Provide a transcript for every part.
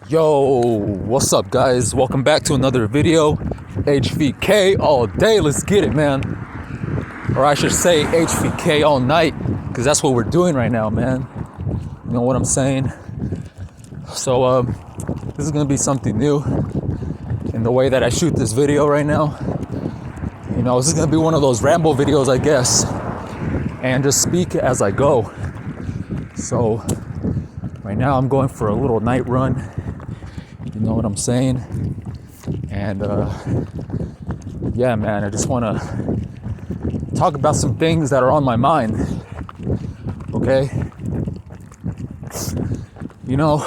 Yo, what's up guys? Welcome back to another video. HVK all day, let's get it, man. Or I should say HVK all night, because that's what we're doing right now, man. You know what I'm saying? So this is gonna be something new in the way that I shoot this video right now. You know, this is gonna be one of those ramble videos, I guess, and just speak as I go. So right now I'm going for a little night run. You know what I'm saying? And yeah, man, I just want to talk about some things that are on my mind. Okay? You know,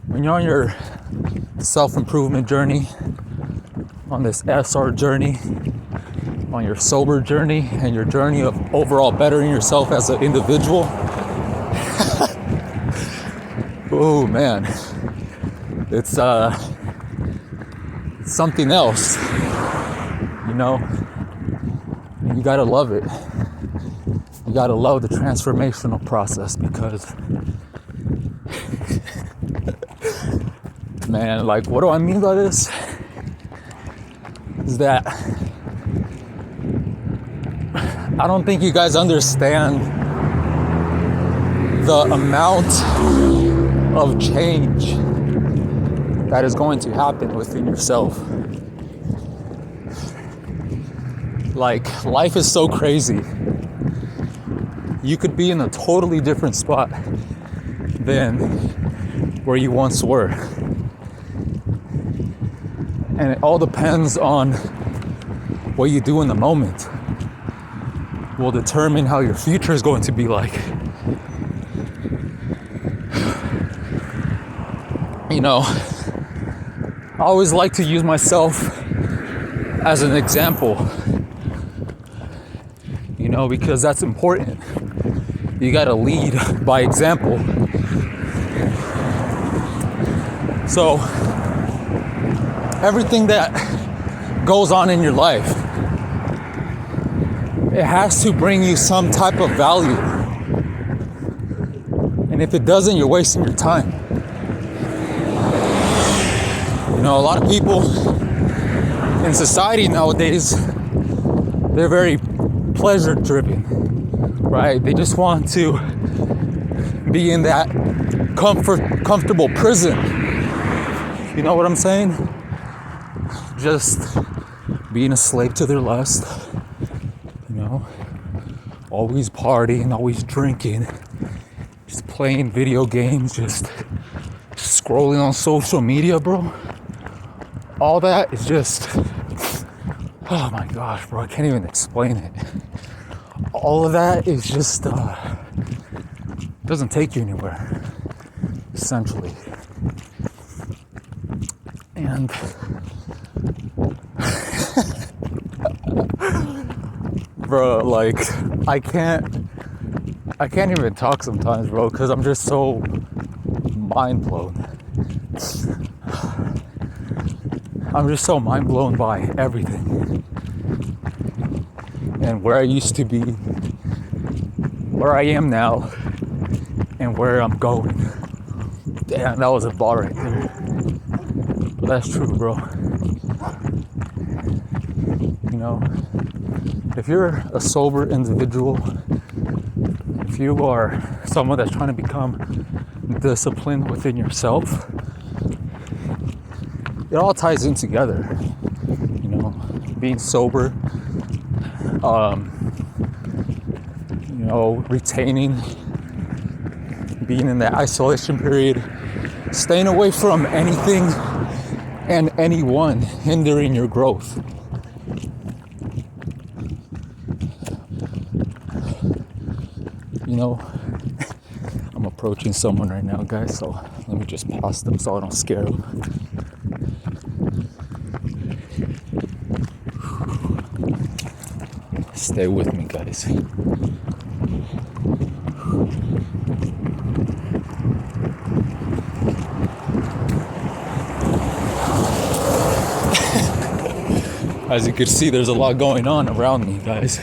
when you're on your self-improvement journey, on this SR journey, on your sober journey, and your journey of overall bettering yourself as an individual, oh man, it's something else, you know. You gotta love it. You gotta love the transformational process, because man, like, what do I mean by this? Is that I don't think you guys understand the amount of change that is going to happen within yourself. Like, life is so crazy. You could be in a totally different spot than where you once were. And it all depends on what you do in the moment will determine how your future is going to be like. You know, I always like to use myself as an example, you know, because that's important. You gotta lead by example. So, everything that goes on in your life, it has to bring you some type of value. And if it doesn't, you're wasting your time. You know, a lot of people in society nowadays, they're very pleasure driven, right? They just want to be in that comfortable prison. You know what I'm saying? Just being a slave to their lust, you know, always partying, always drinking, just playing video games, just scrolling on social media, bro. All that is just, oh my gosh, bro, I can't even explain it. All of that is just, doesn't take you anywhere, essentially. And bro, like, I can't even talk sometimes, bro, because I'm just so mind blown. I'm just so mind blown by everything. And where I used to be, where I am now, and where I'm going. Damn, that was a bar right there. But that's true, bro. You know, if you're a sober individual, if you are someone that's trying to become disciplined within yourself, it all ties in together. You know, being sober, you know, retaining, being in that isolation period, staying away from anything and anyone hindering your growth. You know, I'm approaching someone right now, guys, so let me just pass them so I don't scare them. Stay with me, guys. As you can see, there's a lot going on around me, guys.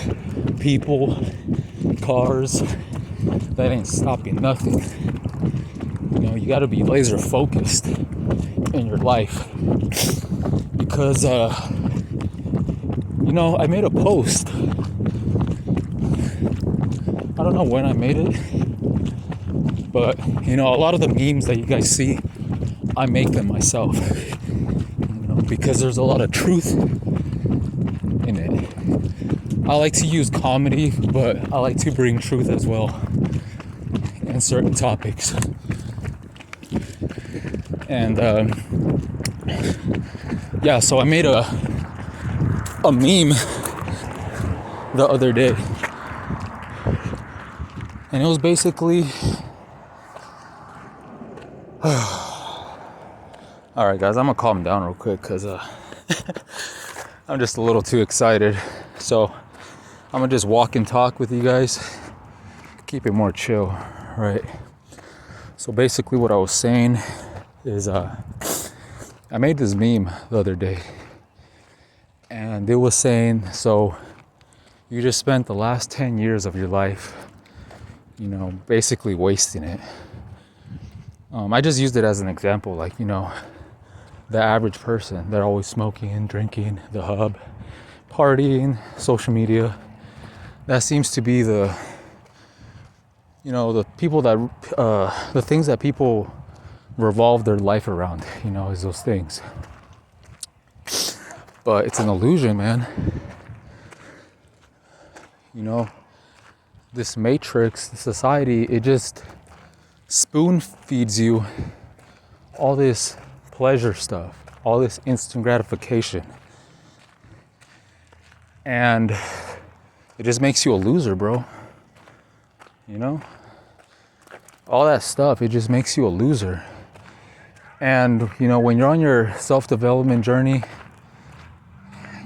People, cars, that ain't stopping nothing. You know, you got to be laser focused in your life. Because, you know, I made a post. I don't know when I made it. But, you know, a lot of the memes that you guys see, I make them myself. You know, because there's a lot of truth in it. I like to use comedy, but I like to bring truth as well in certain topics. And yeah, so I made a meme the other day, and it was basically all right, guys, I'm gonna calm down real quick because I'm just a little too excited. So I'm gonna just walk and talk with you guys, keep it more chill, right? So basically what I was saying is I made this meme the other day, and it was saying, so you just spent the last 10 years of your life, you know, basically wasting it. I just used it as an example, like, you know, the average person, they're always smoking and drinking, the hub, partying, social media. That seems to be the, you know, the people that, the things that people revolve their life around, you know, is those things. But it's an illusion, man. You know, this matrix, the society, it just spoon feeds you all this pleasure stuff, all this instant gratification. And it just makes you a loser, bro. You know? All that stuff, it just makes you a loser. And, you know, when you're on your self-development journey,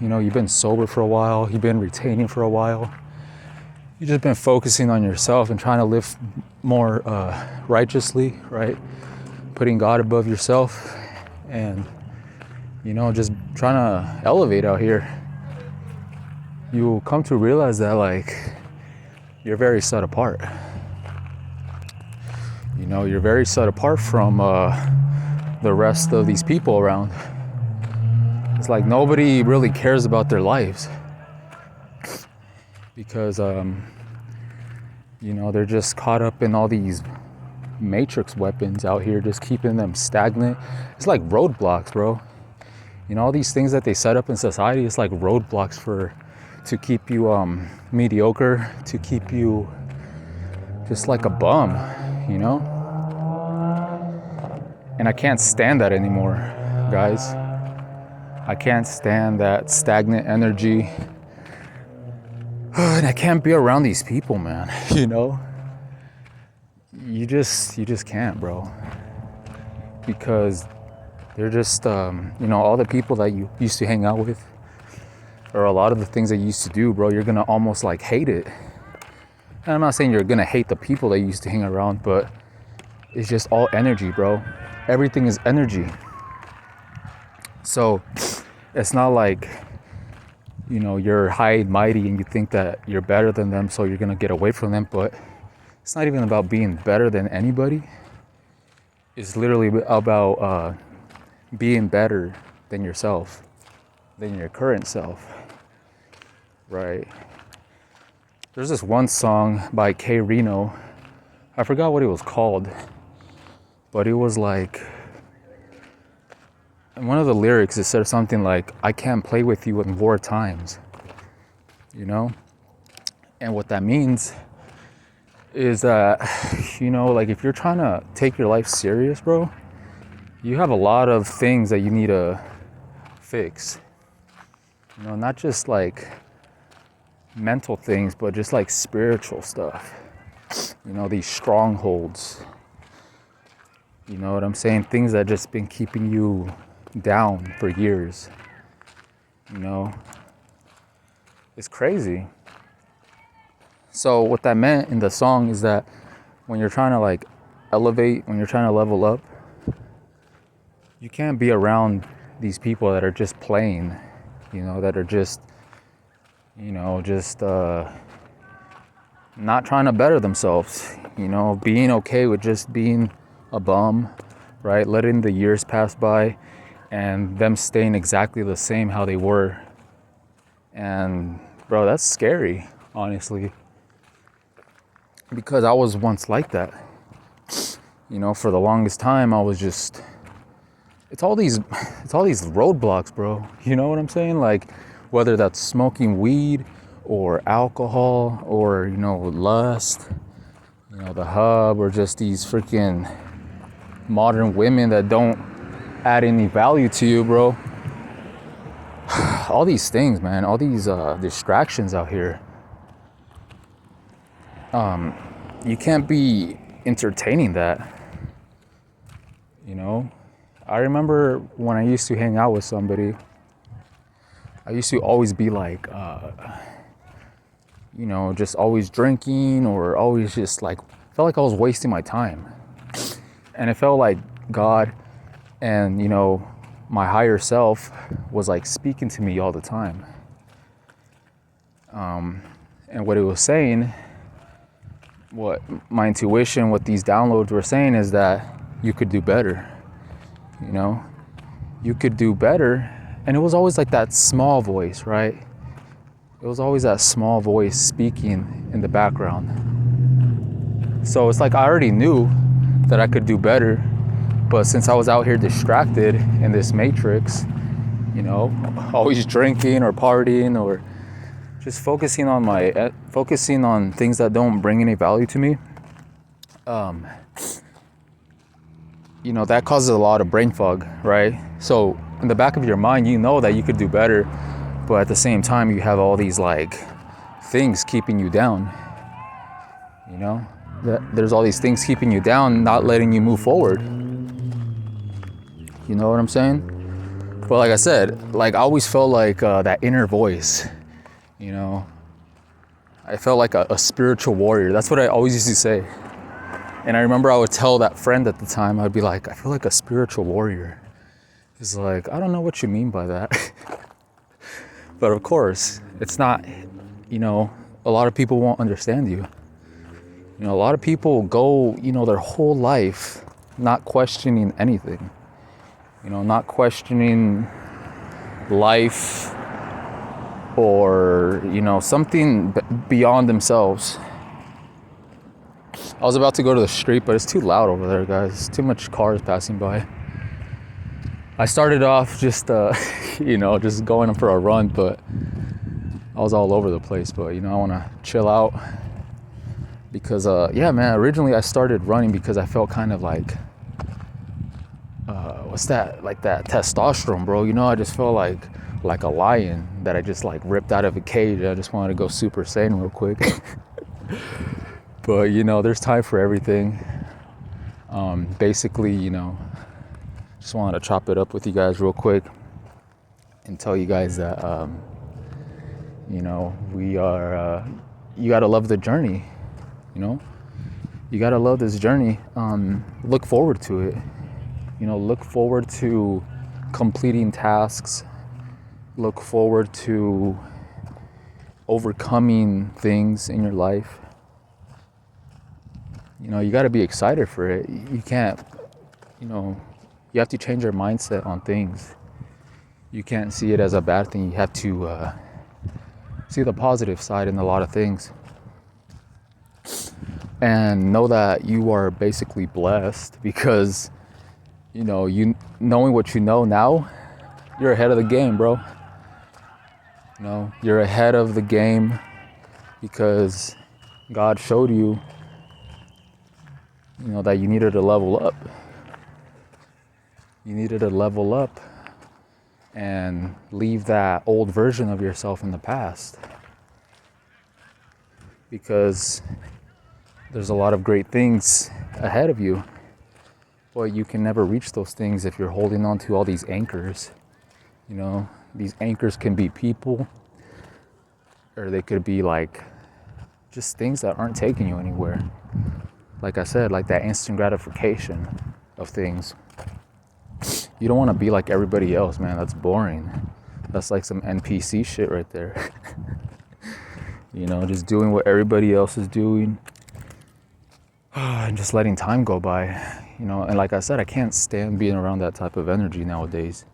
you know, you've been sober for a while, you've been retaining for a while, you've just been focusing on yourself and trying to live more righteously, right? Putting God above yourself and, you know, just trying to elevate out here. You'll come to realize that, like, you're very set apart. You know, you're very set apart from the rest of these people around. It's like nobody really cares about their lives because, you know, they're just caught up in all these matrix weapons out here, just keeping them stagnant. It's like roadblocks, bro. You know, all these things that they set up in society, it's like roadblocks to keep you mediocre, to keep you just like a bum, you know? And I can't stand that anymore, guys. I can't stand that stagnant energy. And I can't be around these people, man, you know? You just can't, bro. Because they're just, you know, all the people that you used to hang out with, or a lot of the things that you used to do, bro, you're gonna almost like hate it. And I'm not saying you're gonna hate the people that you used to hang around, but it's just all energy, bro. Everything is energy. So it's not like, you know, you're high and mighty and you think that you're better than them, so you're gonna get away from them. But it's not even about being better than anybody. It's literally about being better than yourself, than your current self, right? There's this one song by K Reno. I forgot what it was called, but it was like, in one of the lyrics, it said something like, I can't play with you in war times, you know? And what that means is that, you know, like if you're trying to take your life serious, bro, you have a lot of things that you need to fix. You know, not just like mental things, but just like spiritual stuff. You know, these strongholds. You know what I'm saying? Things that just been keeping you down for years. You know? It's crazy. So what that meant in the song is that when you're trying to like elevate, when you're trying to level up, you can't be around these people that are just playing, you know, that are just, you know, just not trying to better themselves, you know, being okay with just being a bum, right? Letting the years pass by and them staying exactly the same how they were. And bro, that's scary, honestly, because I was once like that. You know, for the longest time I was just, it's all these roadblocks, bro. You know what I'm saying? Like, whether that's smoking weed or alcohol or, you know, lust, you know, the hub, or just these freaking modern women that don't add any value to you, bro. All these things, man, all these distractions out here. You can't be entertaining that, you know? I remember when I used to hang out with somebody, I used to always be like, you know, just always drinking, or always just like, felt like I was wasting my time. And it felt like God and, you know, my higher self was like speaking to me all the time. And what it was saying, what my intuition, what these downloads were saying, is that you could do better. You know, you could do better. And it was always like that small voice, right? It was always that small voice speaking in the background. So it's like I already knew that I could do better, but since I was out here distracted in this matrix, you know, always drinking or partying or just focusing on things that don't bring any value to me, you know, that causes a lot of brain fog, right? So in the back of your mind, you know that you could do better, but at the same time, you have all these like things keeping you down. You know, there's all these things keeping you down, not letting you move forward. You know what I'm saying? But like I said, like I always felt like that inner voice, you know. I felt like a spiritual warrior. That's what I always used to say. And I remember I would tell that friend at the time, I'd be like, I feel like a spiritual warrior. He's like, I don't know what you mean by that. But of course, it's not, you know, a lot of people won't understand you. You know, a lot of people go, you know, their whole life not questioning anything. You know, not questioning life or, you know, something beyond themselves. I was about to go to the street, but it's too loud over there, guys. Too much cars passing by. I started off just, you know, just going for a run, but I was all over the place. But, you know, I want to chill out because, yeah, man, originally I started running because I felt kind of like, what's that? Like that testosterone, bro. You know, I just felt like a lion that I just like ripped out of a cage. I just wanted to go Super Saiyan real quick. But, you know, there's time for everything. Basically, you know, just wanted to chop it up with you guys real quick and tell you guys that, you know, we are, you got to love the journey, you know? You got to love this journey. Look forward to it. You know, look forward to completing tasks. Look forward to overcoming things in your life. You know, you got to be excited for it. You can't, you know, you have to change your mindset on things. You can't see it as a bad thing. You have to see the positive side in a lot of things. And know that you are basically blessed because, you know, you knowing what you know now, you're ahead of the game, bro. You know, you're ahead of the game because God showed you, you know, that you needed to level up. You needed to level up and leave that old version of yourself in the past. Because there's a lot of great things ahead of you, but you can never reach those things if you're holding on to all these anchors. You know, these anchors can be people, or they could be like just things that aren't taking you anywhere. Like I said, like that instant gratification of things. You don't want to be like everybody else, man. That's boring. That's like some NPC shit right there. You know, just doing what everybody else is doing and just letting time go by. you know, and like I said, I can't stand being around that type of energy nowadays.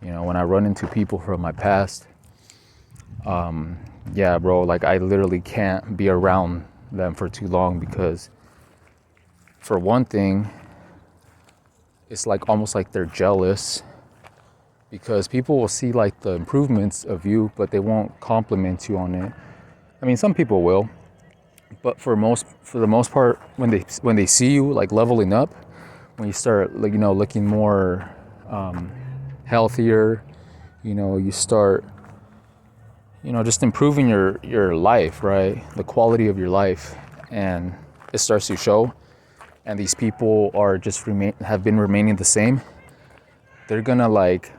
You know, when I run into people from my past, yeah, bro, like I literally can't be around them for too long because, for one thing, it's like almost like they're jealous, because people will see like the improvements of you, but they won't compliment you on it. I mean, some people will, but for the most part, when they see you like leveling up, when you start, like, you know, looking more healthier, you know, you start, you know, just improving your life, right? The quality of your life, and it starts to show. And these people are just have been remaining the same. They're gonna like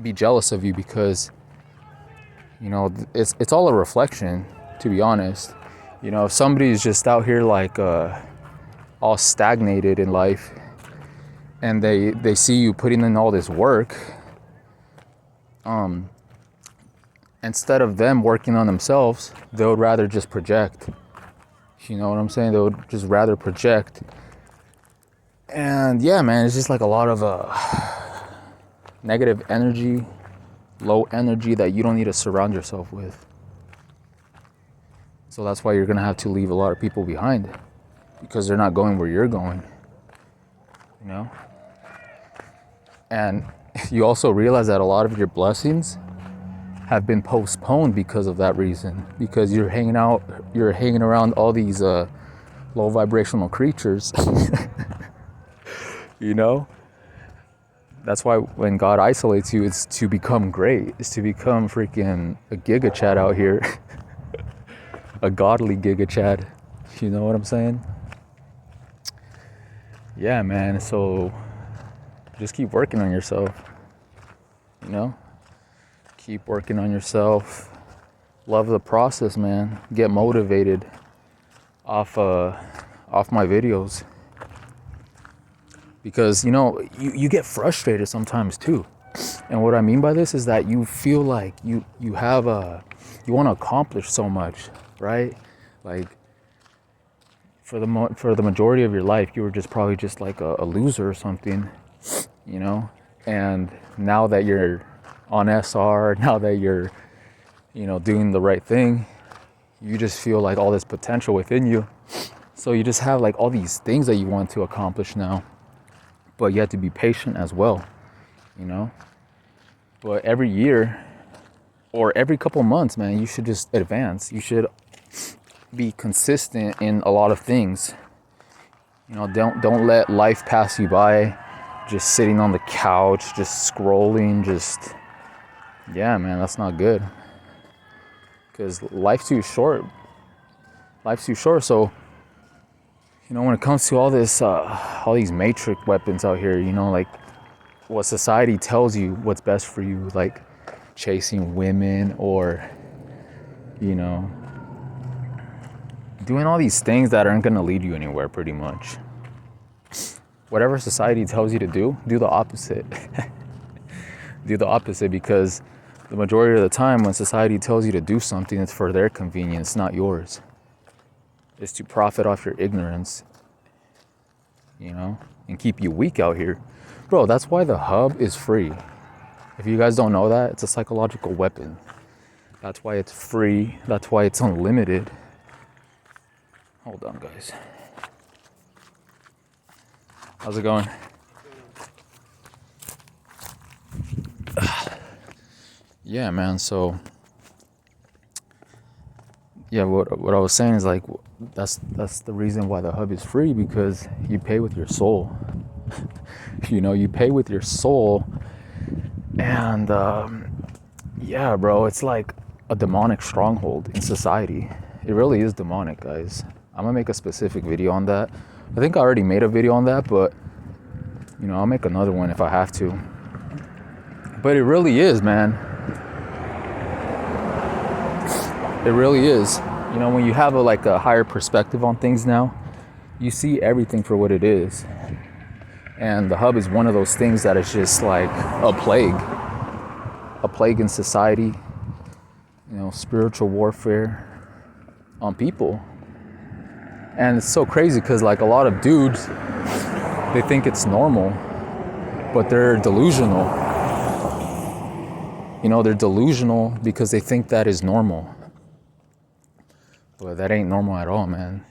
be jealous of you because, you know, it's all a reflection, to be honest. You know, if somebody's just out here like all stagnated in life, and they see you putting in all this work, instead of them working on themselves, they would rather just project. You know what I'm saying? They would just rather project. And yeah, man, it's just like a lot of negative energy, low energy that you don't need to surround yourself with. So that's why you're gonna have to leave a lot of people behind, because they're not going where you're going, you know? And you also realize that a lot of your blessings have been postponed because of that reason, because you're hanging around all these low vibrational creatures. You know, that's why when God isolates you, it's to become great. It's to become freaking a giga chad out here. A godly giga chad. You know what I'm saying? Yeah, man. So just keep working on yourself. You know, keep working on yourself. Love the process, man. Get motivated off my videos. Because, you know, you get frustrated sometimes too. And what I mean by this is that you feel like you want to accomplish so much, right? Like for the majority of your life, you were just probably just like a loser or something, you know? And now that you're on SR, now that you're, you know, doing the right thing, you just feel like all this potential within you. So you just have like all these things that you want to accomplish now. But you have to be patient as well, you know? But every year or every couple months, man, you should just advance. You should be consistent in a lot of things. You know, don't let life pass you by just sitting on the couch, just scrolling, yeah, man, that's not good. Because life's too short. So, you know, when it comes to all these matrix weapons out here, you know, like what society tells you what's best for you, like chasing women or, you know, doing all these things that aren't going to lead you anywhere, pretty much. Whatever society tells you to do the opposite. Do the opposite, because the majority of the time when society tells you to do something, it's for their convenience, not yours. Is to profit off your ignorance, you know, and keep you weak out here. Bro, that's why the hub is free. If you guys don't know that, it's a psychological weapon. That's why it's free. That's why it's unlimited. Hold on, guys. How's it going? Yeah, man, so yeah, what I was saying is like that's the reason why the hub is free, because you pay with your soul. You know, you pay with your soul, and yeah, bro, it's like a demonic stronghold in society. It really is demonic, guys. I'm gonna make a specific video on that. I think I already made a video on that, but you know, I'll make another one if I have to. But it really is, man. It really is. You know, when you have a higher perspective on things now, you see everything for what it is. And the hub is one of those things that is just like a plague in society, you know, spiritual warfare on people. And it's so crazy because like a lot of dudes They think it's normal, but they're delusional. You know, they're delusional because they think that is normal. But that ain't normal at all, man.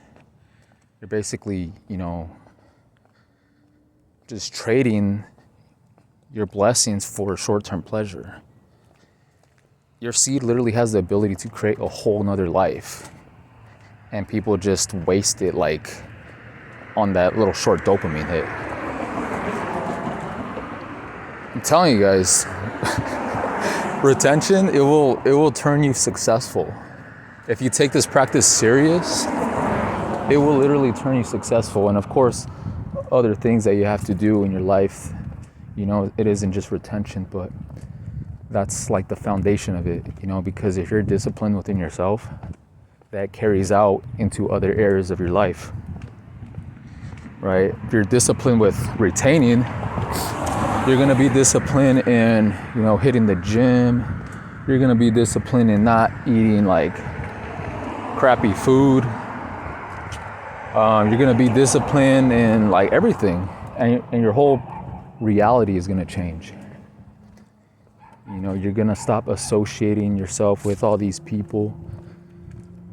You're basically, you know, just trading your blessings for short-term pleasure. Your seed literally has the ability to create a whole nother life. And people just waste it like on that little short dopamine hit. I'm telling you guys, retention, it will turn you successful. If you take this practice serious, it will literally turn you successful. And of course, other things that you have to do in your life, you know, it isn't just retention, but that's like the foundation of it, you know, because if you're disciplined within yourself, that carries out into other areas of your life, right? If you're disciplined with retaining, you're gonna be disciplined in, you know, hitting the gym. You're gonna be disciplined in not eating like crappy food. You're gonna be disciplined in like everything, and your whole reality is gonna change. You know, you're gonna stop associating yourself with all these people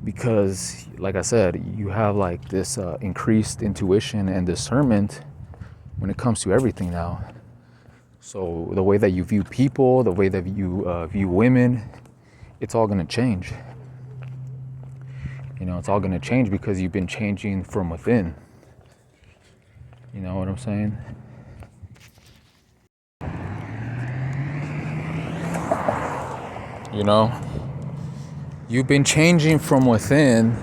because, like I said, you have like this increased intuition and discernment when it comes to everything now. So the way that you view people, the way that you view women, it's all gonna change. You know, it's all gonna change because you've been changing from within. You know what I'm saying? You know, you've been changing from within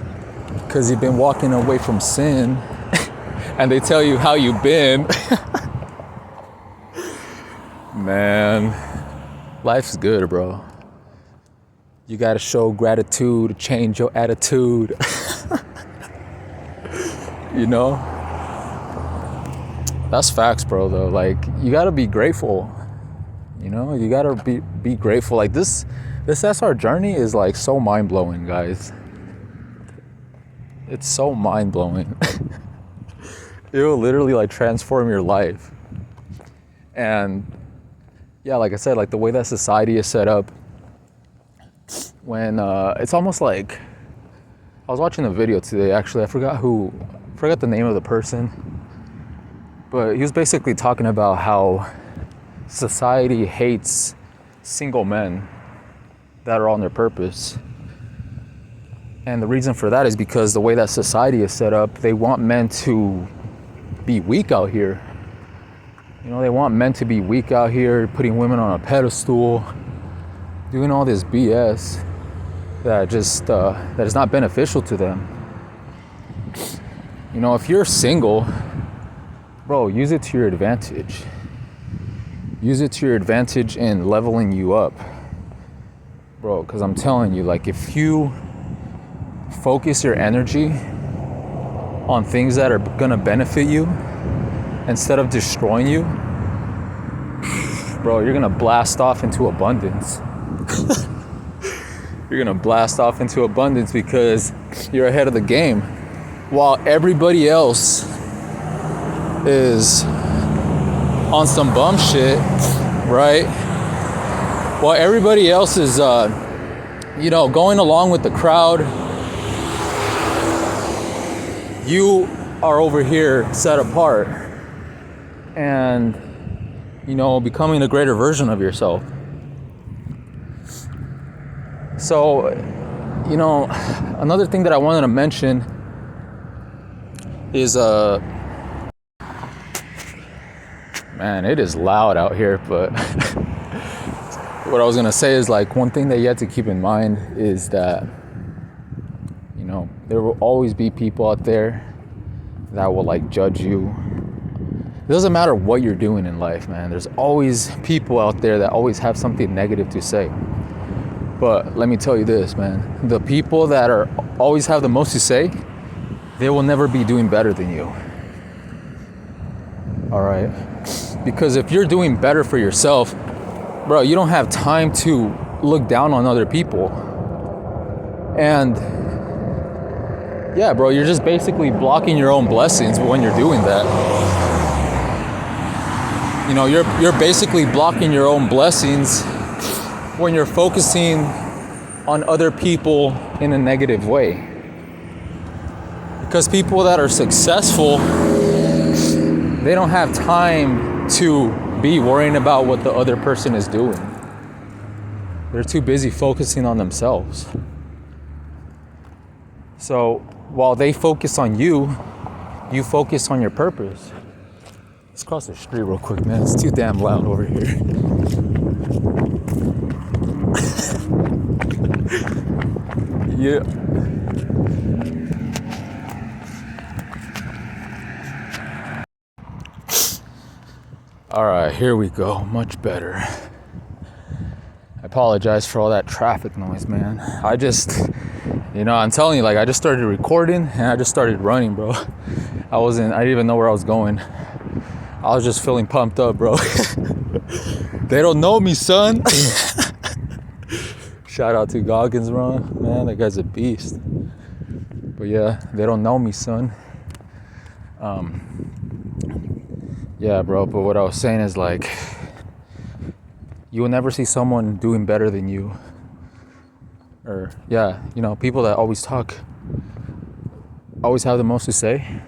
because you've been walking away from sin and they tell you how you've been. Man, life's good, bro. You gotta show gratitude, change your attitude. You know? That's facts, bro, though. Like, you gotta be grateful. You know, you gotta be grateful. Like, this SR journey is like so mind-blowing, guys. It's so mind-blowing. It will literally like transform your life. And yeah, like I said, like the way that society is set up, when it's almost like, I was watching a video today, actually, I forgot the name of the person, but he was basically talking about how society hates single men that are on their purpose. And the reason for that is because the way that society is set up, they want men to be weak out here. You know, they want men to be weak out here, putting women on a pedestal, doing all this BS that just that is not beneficial to them. You know, if you're single, bro, use it to your advantage. Use it to your advantage in leveling you up, bro, because I'm telling you, like, if you focus your energy on things that are gonna benefit you instead of destroying you, bro, you're gonna blast off into abundance. You're gonna blast off into abundance because you're ahead of the game while everybody else is on some bum shit, right? While everybody else is, you know, going along with the crowd, you are over here set apart and, you know, becoming a greater version of yourself. So, you know, another thing that I wanted to mention is, man, it is loud out here, but what I was gonna say is, like, one thing that you have to keep in mind is that, you know, there will always be people out there that will like judge you. It doesn't matter what you're doing in life, man. There's always people out there that always have something negative to say. But let me tell you this, man. The people that are always have the most to say, they will never be doing better than you. All right? Because if you're doing better for yourself, bro, you don't have time to look down on other people. And yeah, bro, you're just basically blocking your own blessings when you're doing that. you're basically blocking your own blessings when you're focusing on other people in a negative way. Because people that are successful, they don't have time to be worrying about what the other person is doing. They're too busy focusing on themselves. So while they focus on you, you focus on your purpose. Let's cross the street real quick, man. It's too damn loud over here. Yeah. All right, here we go. Much better. I apologize for all that traffic noise, man. I'm telling you, I just started recording and I just started running, bro. I didn't even know where I was going. I was just feeling pumped up, bro. They don't know me, son. Shout out to Goggins, bro. Man, that guy's a beast. But yeah, they don't know me, son. Yeah, bro, but what I was saying is you will never see someone doing better than you. Or, yeah, people that always talk, always have the most to say.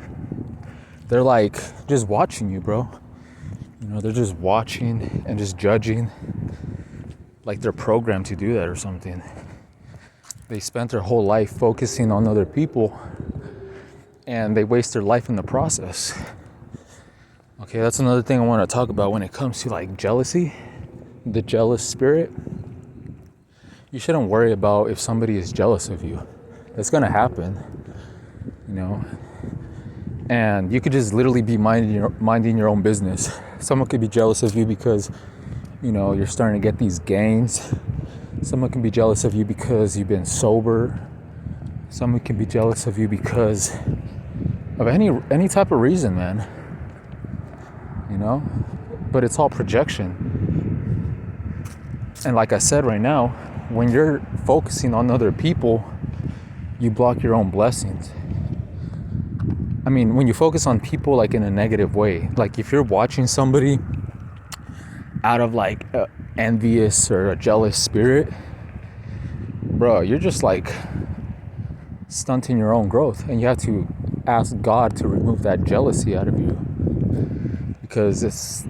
They're just watching you, bro. They're just watching and just judging. They're programmed to do that or something. They spent their whole life focusing on other people and they waste their life in the process. Okay, that's another thing I want to talk about when it comes to jealousy, the jealous spirit. You shouldn't worry about if somebody is jealous of you. It's gonna happen, and you could just literally be minding your own business. Someone could be jealous of you because, you're starting to get these gains. Someone can be jealous of you because you've been sober. Someone can be jealous of you because of any type of reason, man. But it's all projection. And like I said right now, when you're focusing on other people, you block your own blessings. I mean, when you focus on people in a negative way, if you're watching somebody out of a envious or a jealous spirit, bro, you're just stunting your own growth, and you have to ask God to remove that jealousy out of you, because it's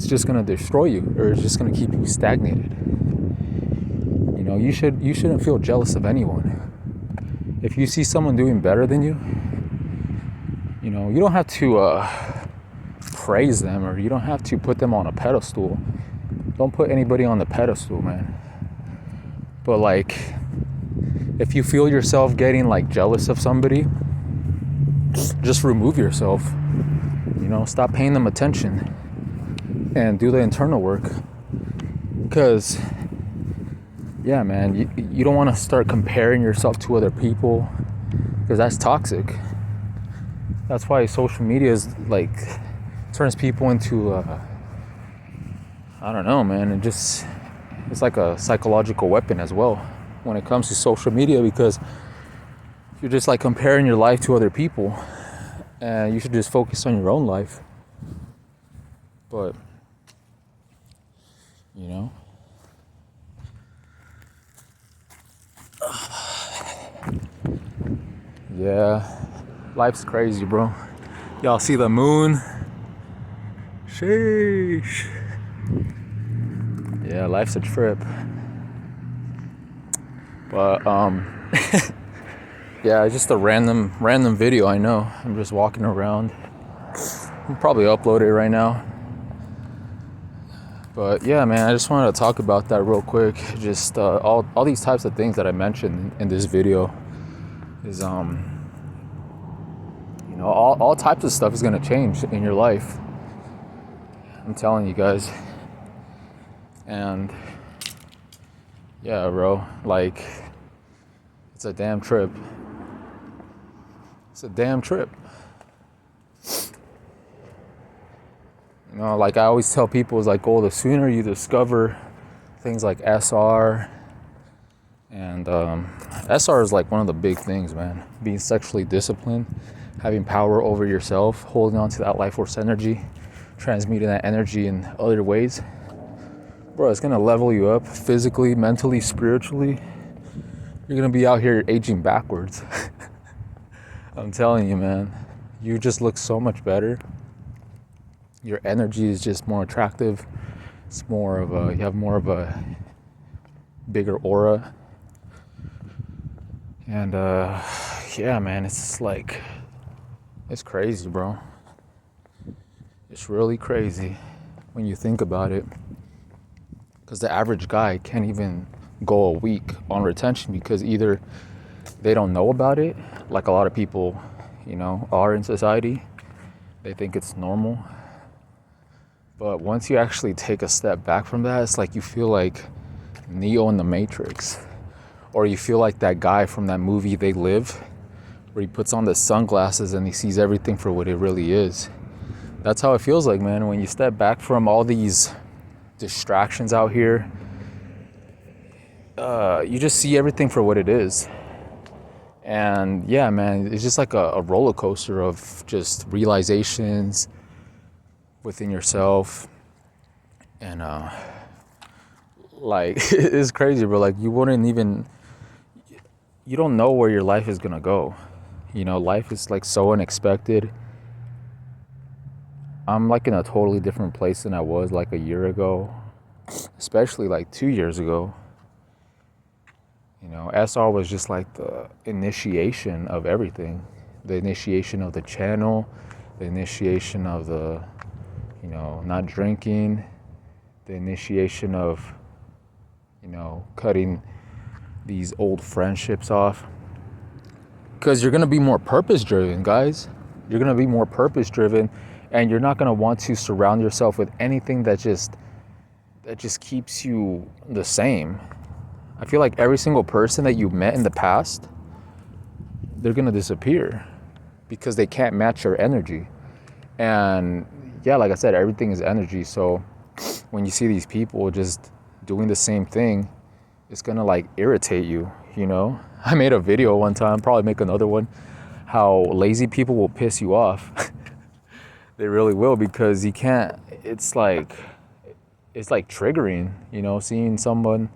just gonna destroy you, or it's just gonna keep you stagnated. You shouldn't feel jealous of anyone. If you see someone doing better than you, you don't have to praise them, or you don't have to put them on a pedestal. Don't put anybody on the pedestal, man. But if you feel yourself getting jealous of somebody, just remove yourself. Stop paying them attention and do the internal work. Because, yeah, man, you don't want to start comparing yourself to other people, because that's toxic. That's why social media is turns people into I don't know, man. It's like a psychological weapon as well when it comes to social media, because you're just comparing your life to other people, and you should just focus on your own life. But yeah, life's crazy, bro. Y'all see the moon? Sheesh. Yeah, life's a trip. But yeah, just a random video, I know. I'm just walking around. I'll probably upload it right now. But yeah, man, I just wanted to talk about that real quick. Just all these types of things that I mentioned in this video is all types of stuff is gonna change in your life. I'm telling you guys. And yeah, bro, it's a damn trip. It's a damn trip. I always tell people, it's the sooner you discover things like SR, and SR is one of the big things, man. Being sexually disciplined, having power over yourself, holding on to that life force energy, transmuting that energy in other ways, bro, it's gonna level you up physically, mentally, spiritually. You're gonna be out here aging backwards. I'm telling you, man. You just look so much better. Your energy is just more attractive. It's more of a, you have more of a bigger aura. And yeah, man, it's just like, it's crazy, bro. It's really crazy when you think about it. Because the average guy can't even go a week on retention because either they don't know about it, like a lot of people, you know, are in society. They think it's normal. But once you actually take a step back from that, it's like you feel like Neo in the Matrix. Or you feel like that guy from that movie They Live, where he puts on the sunglasses and he sees everything for what it really is. That's how it feels like, man, when you step back from all these distractions out here. You just see everything for what it is. And yeah, man, it's just like a roller coaster of just realizations within yourself. And like, it's crazy, bro. Like, you don't know where your life is gonna go. You know, life is like so unexpected. I'm like in a totally different place than I was like a year ago, especially like 2 years ago. You know, SR was just like the initiation of everything. The initiation of the channel, the initiation of the, you know, not drinking, the initiation of, you know, cutting these old friendships off. Because you're going to be more purpose driven, guys. You're going to be more purpose driven, and you're not going to want to surround yourself with anything that just keeps you the same. I feel like every single person that you met in the past, they're going to disappear because they can't match your energy. And yeah, like I said, everything is energy. So when you see these people just doing the same thing, it's going to like irritate you, you know? I made a video one time, probably make another one, how lazy people will piss you off. They really will, because you can't, it's like triggering, you know, seeing someone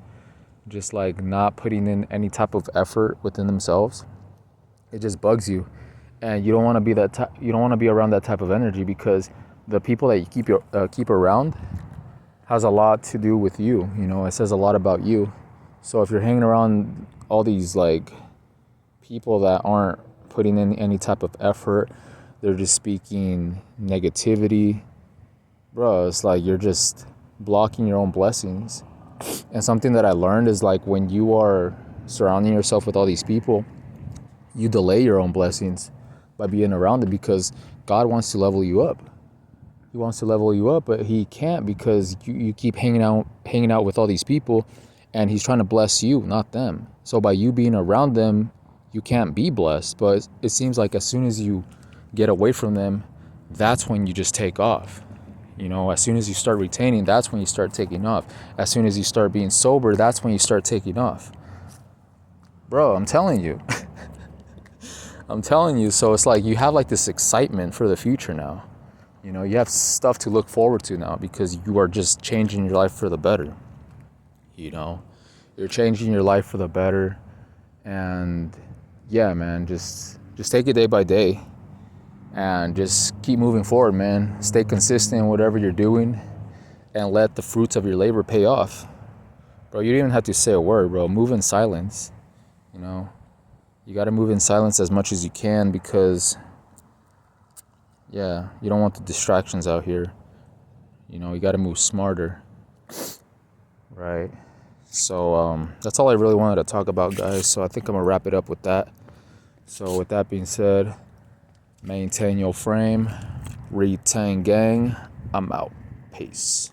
just like not putting in any type of effort within themselves. It just bugs you, and you don't want to be you don't want to be around that type of energy, because the people that you keep around has a lot to do with you. You know, it says a lot about you. So if you're hanging around all these like people that aren't putting in any type of effort, they're just speaking negativity, bro, it's like you're just blocking your own blessings. And something that I learned is like, when you are surrounding yourself with all these people, you delay your own blessings by being around it, because God wants to level you up. He wants to level you up, but he can't, because you keep hanging out with all these people, and he's trying to bless you, not them. So by you being around them, you can't be blessed. But it seems like as soon as you get away from them, that's when you just take off. You know, as soon as you start retaining, that's when you start taking off. As soon as you start being sober, that's when you start taking off. Bro, I'm telling you. I'm telling you. So it's like you have like this excitement for the future now. You know, you have stuff to look forward to now, because you are just changing your life for the better. You know, you're changing your life for the better. And yeah, man, just take it day by day. And just keep moving forward, man. Stay consistent in whatever you're doing, and let the fruits of your labor pay off. Bro, you don't even have to say a word, bro. Move in silence, you know. You got to move in silence as much as you can, because, yeah, you don't want the distractions out here. You know, you got to move smarter, right? So that's all I really wanted to talk about, guys. So I think I'm going to wrap it up with that. So with that being said, maintain your frame, retain gang. I'm out. Peace.